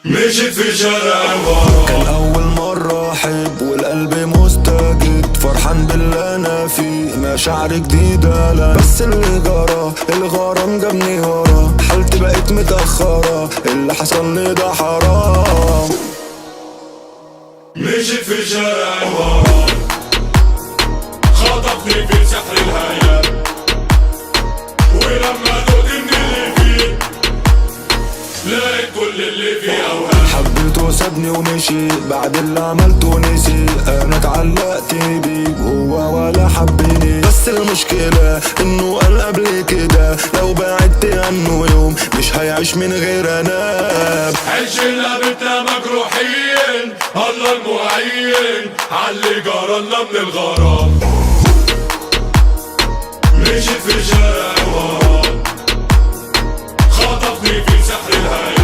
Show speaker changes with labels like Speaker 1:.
Speaker 1: مشيت في شارع الغرام،
Speaker 2: كان أول مرة أحب والقلب مستجد، فرحان باللي أنا فيه، مشاعر جديدة لا بس اللي جرى الغرام جابني ورا، حالتي بقت متأخرة، اللي حصل لي ده حرام.
Speaker 1: مشيت في شارع الغرام، خطفني في سحر الهيام، ولما دقت من اللي فيه لقيت كل اللي فيه أوهام.
Speaker 2: حبيته وسابني ومشي بعد اللي عملته نسي، انا اتعلقت بيه هو ولا حبني، بس المشكلة انه قال قبل كده لو بعدت عنه يوم مش هيعيش من غير انا.
Speaker 1: عشنا بيتنا مجروحين، الله المعين عاللي جرالنا من الغرام. مشيت في شارع الغرام، خطفني في سحر الهيام،